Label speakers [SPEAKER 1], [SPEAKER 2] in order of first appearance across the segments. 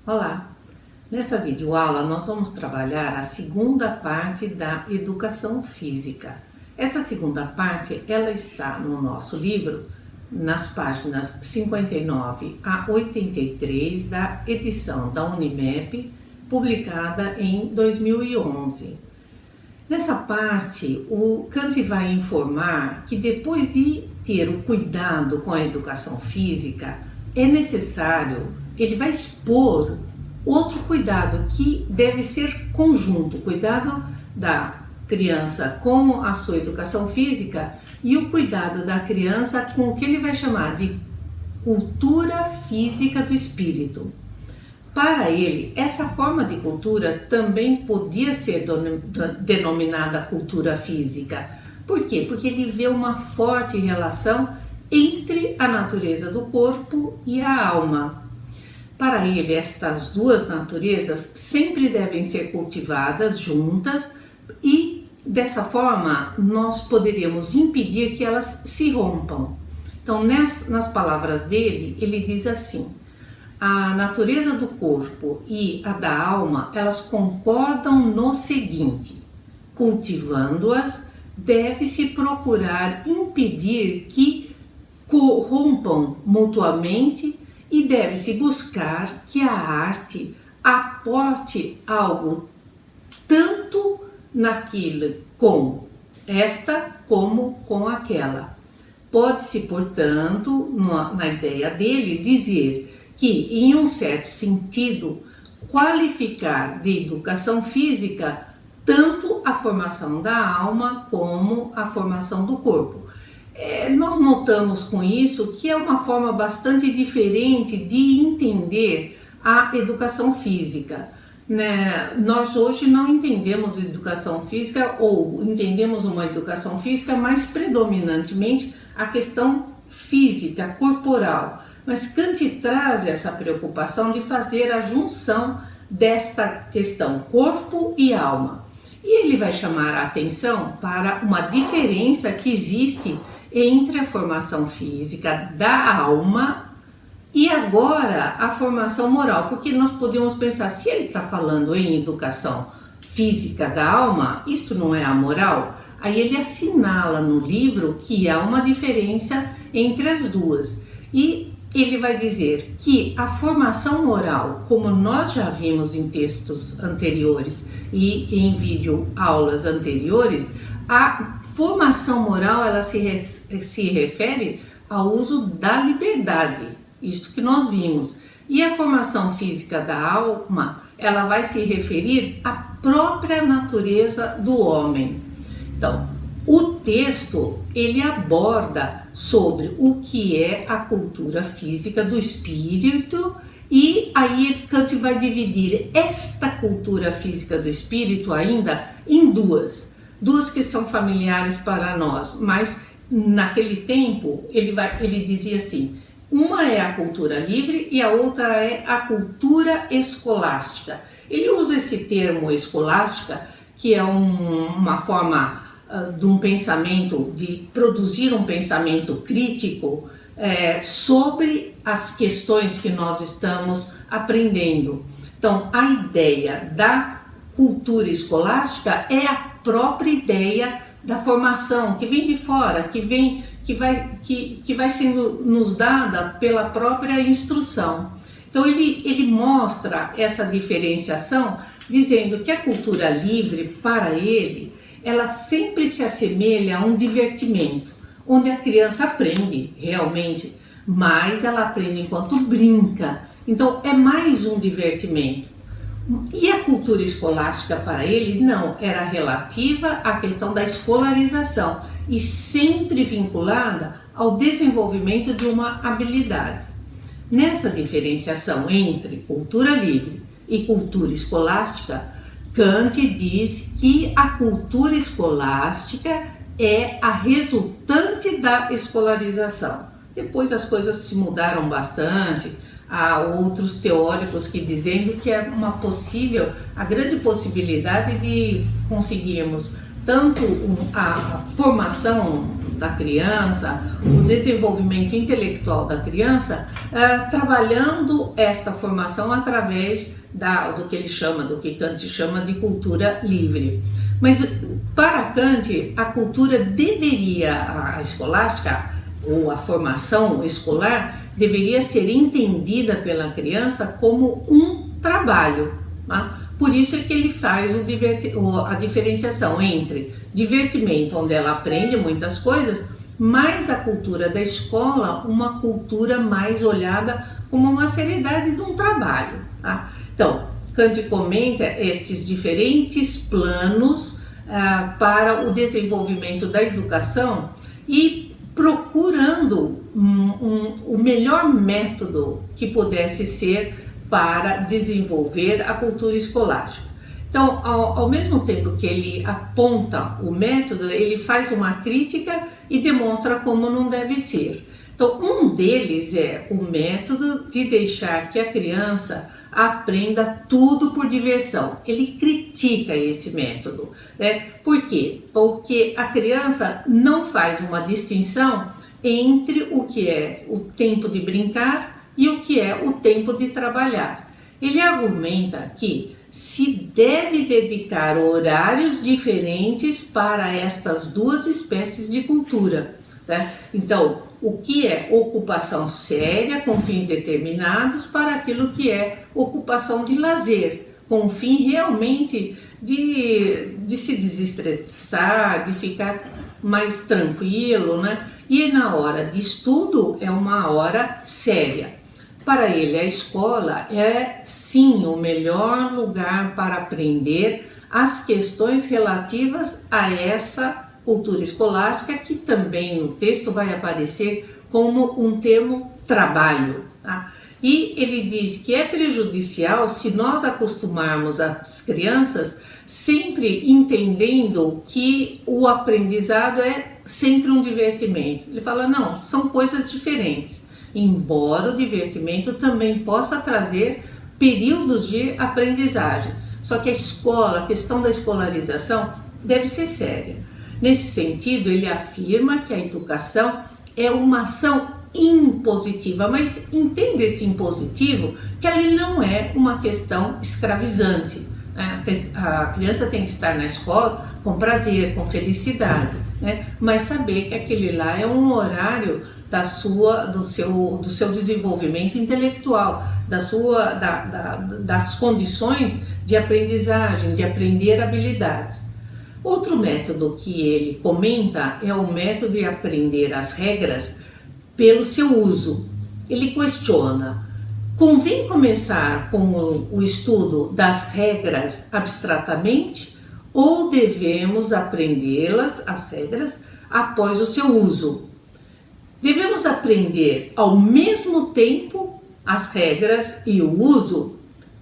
[SPEAKER 1] Olá! Nessa videoaula nós vamos trabalhar a segunda parte da educação física. Essa segunda parte ela está no nosso livro, nas páginas 59 a 83 da edição da Unimep, publicada em 2011. Nessa parte, o Kant vai informar que depois de ter o cuidado com a educação física, é necessário, ele vai expor outro cuidado que deve ser conjunto, cuidado da criança com a sua educação física e o cuidado da criança com o que ele vai chamar de cultura física do espírito. Para ele, essa forma de cultura também podia ser denominada cultura física. Por quê? Porque ele vê uma forte relação entre a natureza do corpo e a alma. Para ele, estas duas naturezas sempre devem ser cultivadas juntas e, dessa forma, nós poderíamos impedir que elas se rompam. Então, nas palavras dele, ele diz assim: a natureza do corpo e a da alma, elas concordam no seguinte: cultivando-as, deve-se procurar impedir que corrompam mutuamente e deve-se buscar que a arte aporte algo tanto naquilo com esta como com aquela. Pode-se, portanto, na ideia dele, dizer que, em um certo sentido, qualificar de educação física tanto a formação da alma como a formação do corpo. Nós notamos com isso que é uma forma bastante diferente de entender a educação física. Nós hoje não entendemos educação física, ou entendemos uma educação física mais predominantemente a questão física, corporal. Mas Kant traz essa preocupação de fazer a junção desta questão corpo e alma. E ele vai chamar a atenção para uma diferença que existe entre a formação física da alma e agora a formação moral, porque nós podemos pensar, se ele está falando em educação física da alma, isto não é a moral? Aí ele assinala no livro que há uma diferença entre as duas e ele vai dizer que a formação moral, como nós já vimos em textos anteriores e em vídeo aulas anteriores, a formação moral ela se refere ao uso da liberdade, isto que nós vimos. E a formação física da alma, ela vai se referir à própria natureza do homem. Então, o texto, ele aborda sobre o que é a cultura física do espírito e aí Kant vai dividir esta cultura física do espírito ainda em duas que são familiares para nós, mas naquele tempo ele dizia assim: uma é a cultura livre e a outra é a cultura escolástica. Ele usa esse termo escolástica, que é uma forma de um pensamento, de produzir um pensamento crítico sobre as questões que nós estamos aprendendo. Então, a ideia da cultura escolástica é a própria ideia da formação que vem de fora, que vai sendo nos dada pela própria instrução. Então ele mostra essa diferenciação, dizendo que a cultura livre, para ele, ela sempre se assemelha a um divertimento, onde a criança aprende realmente, mas ela aprende enquanto brinca. Então é mais um divertimento. E a cultura escolástica para ele não, era relativa à questão da escolarização e sempre vinculada ao desenvolvimento de uma habilidade. Nessa diferenciação entre cultura livre e cultura escolástica, Kant diz que a cultura escolástica é a resultante da escolarização. Depois as coisas se mudaram bastante. Há outros teóricos que dizendo que é a grande possibilidade de conseguirmos tanto a formação da criança, o desenvolvimento intelectual da criança, trabalhando esta formação através do que ele chama, do que Kant chama de cultura livre. Mas para Kant, a cultura a escolástica, ou a formação escolar, deveria ser entendida pela criança como um trabalho. Tá? Por isso é que ele faz a diferenciação entre divertimento, onde ela aprende muitas coisas, mas a cultura da escola, uma cultura mais olhada como uma seriedade de um trabalho. Tá? Então, Kant comenta estes diferentes planos para o desenvolvimento da educação e procurando o melhor método que pudesse ser para desenvolver a cultura escolástica. Então, ao mesmo tempo que ele aponta o método, ele faz uma crítica e demonstra como não deve ser. Então, um deles é o método de deixar que a criança aprenda tudo por diversão. Ele critica esse método. Por quê? Porque a criança não faz uma distinção entre o que é o tempo de brincar e o que é o tempo de trabalhar. Ele argumenta que se deve dedicar horários diferentes para estas duas espécies de cultura. Tá? Então, o que é ocupação séria com fins determinados para aquilo que é ocupação de lazer, com o fim realmente de se desestressar, de ficar mais tranquilo, né? E na hora de estudo é uma hora séria. Para ele, a escola é sim o melhor lugar para aprender as questões relativas a essa cultura escolástica, que também no texto vai aparecer como um termo trabalho. Tá? E ele diz que é prejudicial se nós acostumarmos as crianças sempre entendendo que o aprendizado é sempre um divertimento. Ele fala, não, são coisas diferentes. Embora o divertimento também possa trazer períodos de aprendizagem. Só que a questão da escolarização deve ser séria. Nesse sentido, ele afirma que a educação é uma ação impositiva, mas entenda esse impositivo que ali não é uma questão escravizante. A criança tem que estar na escola com prazer, com felicidade, né? Mas saber que aquele lá é um horário do seu desenvolvimento intelectual, das condições de aprendizagem, de aprender habilidades. Outro método que ele comenta é o método de aprender as regras pelo seu uso. Ele questiona: convém começar com o estudo das regras abstratamente ou devemos aprendê-las, as regras, após o seu uso? Devemos aprender ao mesmo tempo as regras e o uso?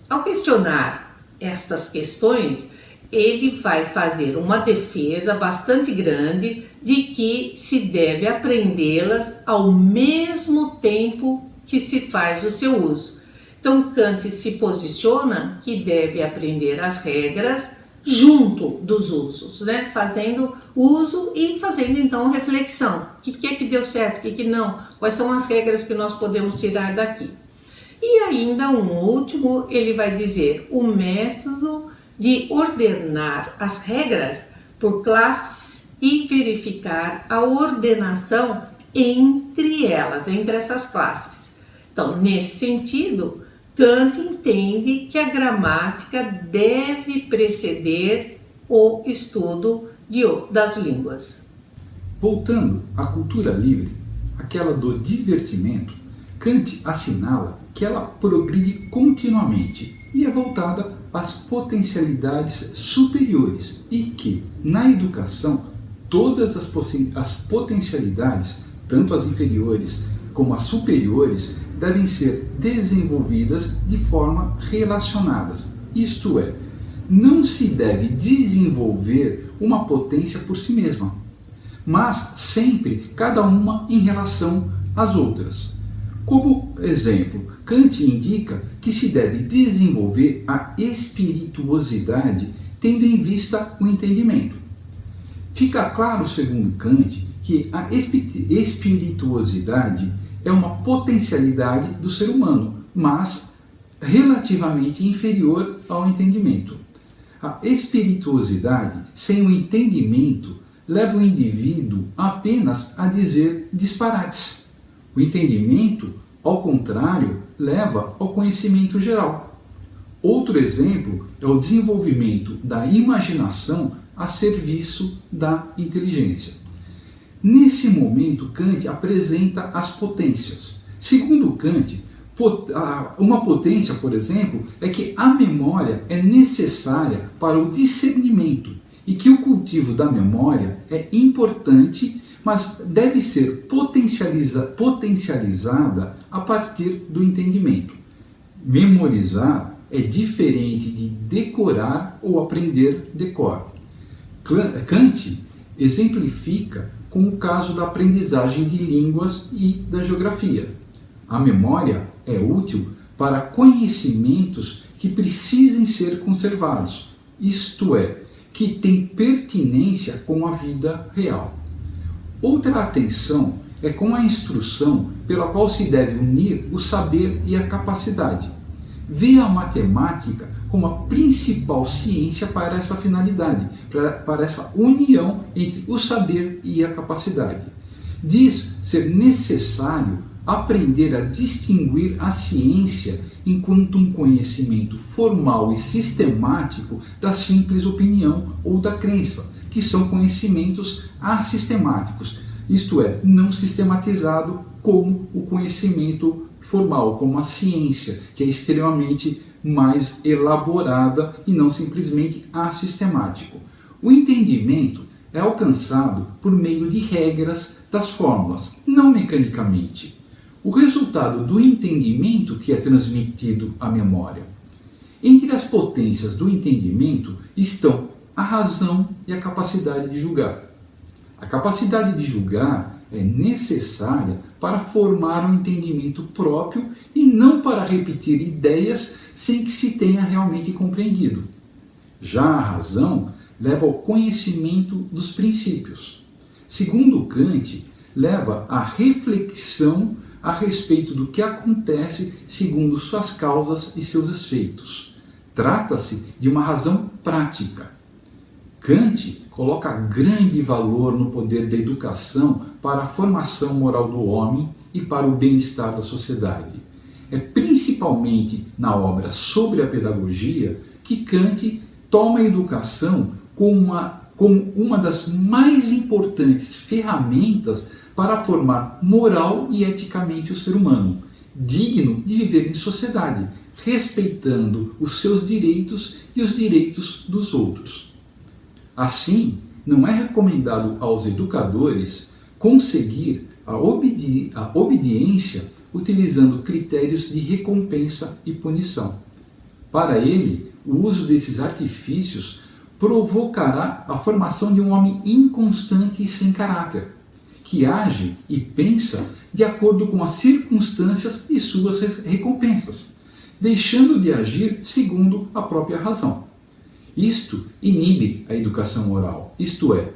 [SPEAKER 1] Ao questionar estas questões, ele vai fazer uma defesa bastante grande de que se deve aprendê-las ao mesmo tempo que se faz o seu uso. Então, Kant se posiciona que deve aprender as regras junto dos usos, né? Fazendo uso e fazendo então reflexão. O que é que deu certo, o que não? Quais são as regras que nós podemos tirar daqui? E ainda um último, ele vai dizer o método de ordenar as regras por classes e verificar a ordenação entre elas, entre essas classes. Então, nesse sentido, Kant entende que a gramática deve preceder o estudo das línguas.
[SPEAKER 2] Voltando à cultura livre, aquela do divertimento, Kant assinala que ela progride continuamente e é voltada às potencialidades superiores e que, na educação, todas as potencialidades, tanto as inferiores como as superiores, devem ser desenvolvidas de forma relacionadas. Isto é, não se deve desenvolver uma potência por si mesma, mas sempre cada uma em relação às outras. Como exemplo, Kant indica que se deve desenvolver a espirituosidade tendo em vista o entendimento. Fica claro, segundo Kant, que que a espirituosidade é uma potencialidade do ser humano, mas relativamente inferior ao entendimento. A espirituosidade, sem o entendimento, leva o indivíduo apenas a dizer disparates. O entendimento, ao contrário, leva ao conhecimento geral. Outro exemplo é o desenvolvimento da imaginação a serviço da inteligência. Nesse momento, Kant apresenta as potências. Segundo Kant, uma potência, por exemplo, é que a memória é necessária para o discernimento e que o cultivo da memória é importante, mas deve ser potencializada a partir do entendimento. Memorizar é diferente de decorar ou aprender decor. Kant exemplifica com o caso da aprendizagem de línguas e da geografia. A memória é útil para conhecimentos que precisem ser conservados, isto é, que têm pertinência com a vida real. Outra atenção é com a instrução pela qual se deve unir o saber e a capacidade. Vê a matemática como a principal ciência para essa finalidade, para essa união entre o saber e a capacidade. Diz ser necessário aprender a distinguir a ciência enquanto um conhecimento formal e sistemático da simples opinião ou da crença, que são conhecimentos assistemáticos, isto é, não sistematizado como o conhecimento formal, como a ciência, que é extremamente mais elaborada e não simplesmente assistemático. O entendimento é alcançado por meio de regras das fórmulas, não mecanicamente. O resultado do entendimento que é transmitido à memória. Entre as potências do entendimento estão a razão e a capacidade de julgar. A capacidade de julgar é necessária para formar um entendimento próprio e não para repetir ideias sem que se tenha realmente compreendido. Já a razão leva ao conhecimento dos princípios. Segundo Kant, leva à reflexão a respeito do que acontece segundo suas causas e seus efeitos. Trata-se de uma razão prática. Kant coloca grande valor no poder da educação para a formação moral do homem e para o bem-estar da sociedade. É principalmente na obra sobre a pedagogia que Kant toma a educação como uma das mais importantes ferramentas para formar moral e eticamente o ser humano, digno de viver em sociedade, respeitando os seus direitos e os direitos dos outros. Assim, não é recomendado aos educadores conseguir a obediência utilizando critérios de recompensa e punição. Para ele, o uso desses artifícios provocará a formação de um homem inconstante e sem caráter, que age e pensa de acordo com as circunstâncias e suas recompensas, deixando de agir segundo a própria razão. Isto inibe a educação moral, isto é,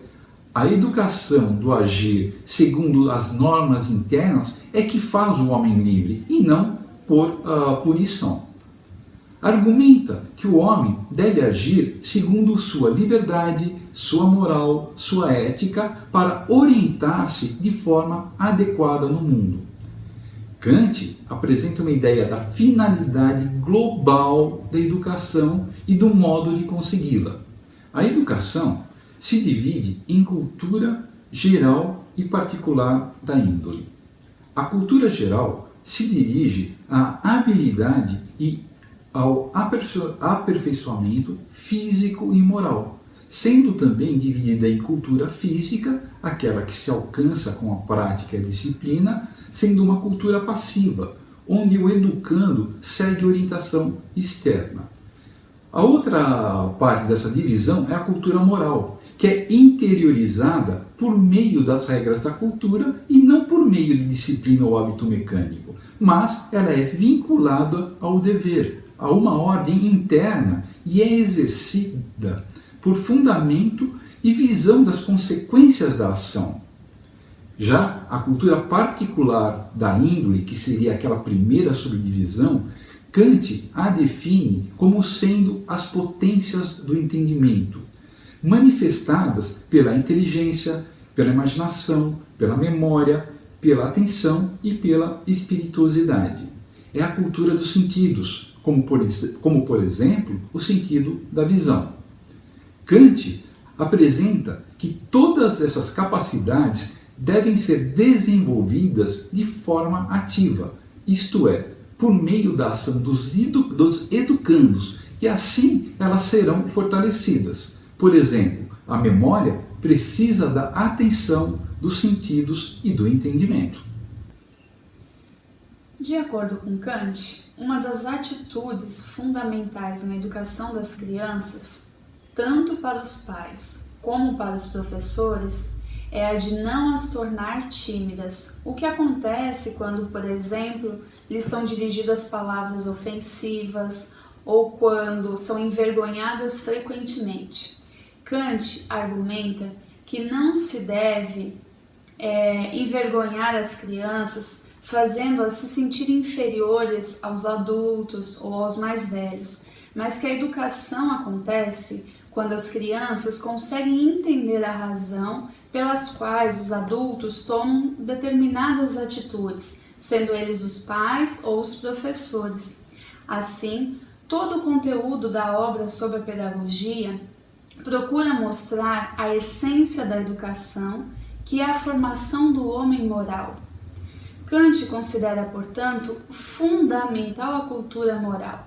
[SPEAKER 2] a educação do agir segundo as normas internas é que faz o homem livre e não por punição. Argumenta que o homem deve agir segundo sua liberdade, sua moral, sua ética, para orientar-se de forma adequada no mundo. Kant apresenta uma ideia da finalidade global da educação e do modo de consegui-la. A educação se divide em cultura geral e particular da índole. A cultura geral se dirige à habilidade e ao aperfeiçoamento físico e moral, sendo também dividida em cultura física, aquela que se alcança com a prática e a disciplina, sendo uma cultura passiva, onde o educando segue orientação externa. A outra parte dessa divisão é a cultura moral, que é interiorizada por meio das regras da cultura e não por meio de disciplina ou hábito mecânico, mas ela é vinculada ao dever, a uma ordem interna e é exercida por fundamento e visão das consequências da ação. Já a cultura particular da índole, que seria aquela primeira subdivisão, Kant a define como sendo as potências do entendimento, manifestadas pela inteligência, pela imaginação, pela memória, pela atenção e pela espirituosidade. É a cultura dos sentidos, como por exemplo o sentido da visão. Kant apresenta que todas essas capacidades devem ser desenvolvidas de forma ativa, isto é, por meio da ação dos educandos, e assim elas serão fortalecidas. Por exemplo, a memória precisa da atenção, dos sentidos e do entendimento.
[SPEAKER 3] De acordo com Kant, uma das atitudes fundamentais na educação das crianças, tanto para os pais como para os professores, é a de não as tornar tímidas, o que acontece quando, por exemplo, lhes são dirigidas palavras ofensivas ou quando são envergonhadas frequentemente. Kant argumenta que não se deve envergonhar as crianças, fazendo-as se sentir inferiores aos adultos ou aos mais velhos, mas que a educação acontece quando as crianças conseguem entender a razão pelas quais os adultos tomam determinadas atitudes, sendo eles os pais ou os professores. Assim, todo o conteúdo da obra sobre a pedagogia procura mostrar a essência da educação, que é a formação do homem moral. Kant considera, portanto, fundamental a cultura moral.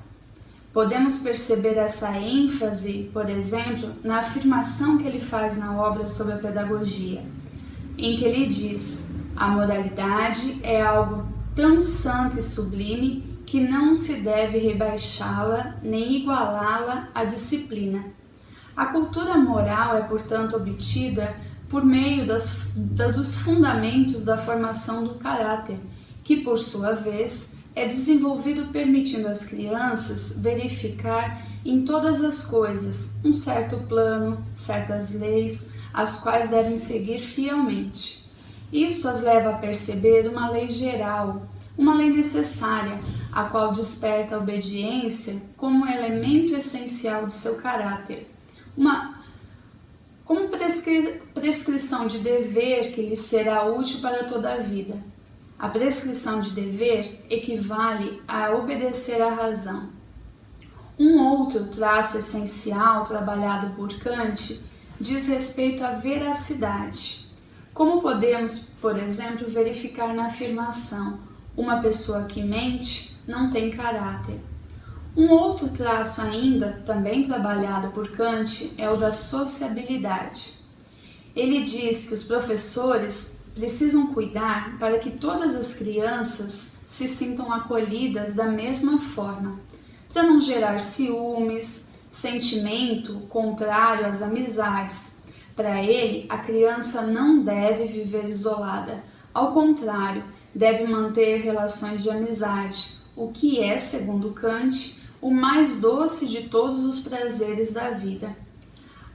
[SPEAKER 3] Podemos perceber essa ênfase, por exemplo, na afirmação que ele faz na obra sobre a pedagogia, em que ele diz: a moralidade é algo tão santo e sublime que não se deve rebaixá-la nem igualá-la à disciplina. A cultura moral é, portanto, obtida por meio dos fundamentos da formação do caráter, que, por sua vez, é desenvolvido permitindo às crianças verificar em todas as coisas um certo plano, certas leis, as quais devem seguir fielmente. Isso as leva a perceber uma lei geral, uma lei necessária, a qual desperta a obediência como elemento essencial de seu caráter. Como prescrição de dever que lhe será útil para toda a vida. A prescrição de dever equivale a obedecer à razão. Um outro traço essencial trabalhado por Kant diz respeito à veracidade. Como podemos, por exemplo, verificar na afirmação: uma pessoa que mente não tem caráter. Um outro traço ainda, também trabalhado por Kant, é o da sociabilidade. Ele diz que os professores precisam cuidar para que todas as crianças se sintam acolhidas da mesma forma, para não gerar ciúmes, sentimento contrário às amizades. Para ele, a criança não deve viver isolada, ao contrário, deve manter relações de amizade, o que é, segundo Kant, o mais doce de todos os prazeres da vida.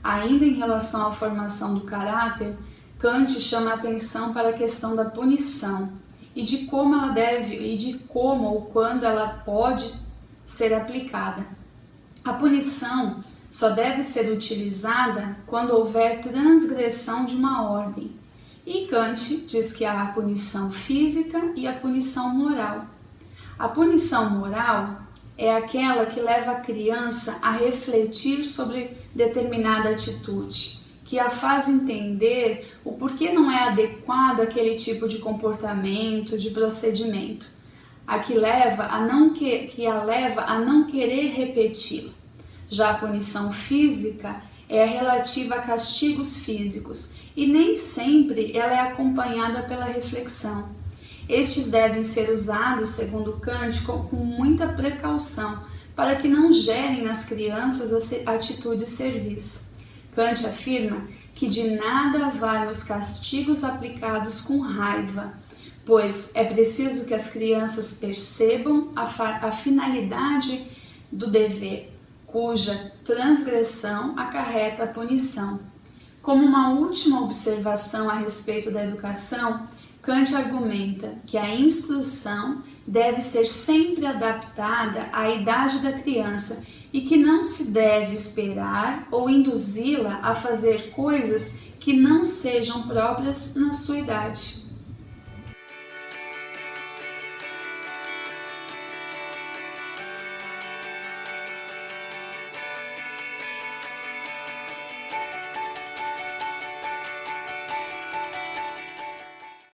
[SPEAKER 3] Ainda em relação à formação do caráter, Kant chama a atenção para a questão da punição e de como ou quando ela pode ser aplicada. A punição só deve ser utilizada quando houver transgressão de uma ordem. E Kant diz que há a punição física e a punição moral. A punição moral é aquela que leva a criança a refletir sobre determinada atitude, que a faz entender o porquê não é adequado aquele tipo de comportamento, de procedimento, a que a leva a não querer repeti-lo. Já a punição física é a relativa a castigos físicos e nem sempre ela é acompanhada pela reflexão. Estes devem ser usados, segundo Kant, com muita precaução, para que não gerem nas crianças a atitude de serviço. Kant afirma que de nada valem os castigos aplicados com raiva, pois é preciso que as crianças percebam a finalidade do dever, cuja transgressão acarreta a punição. Como uma última observação a respeito da educação, Kant argumenta que a instrução deve ser sempre adaptada à idade da criança e que não se deve esperar ou induzi-la a fazer coisas que não sejam próprias na sua idade.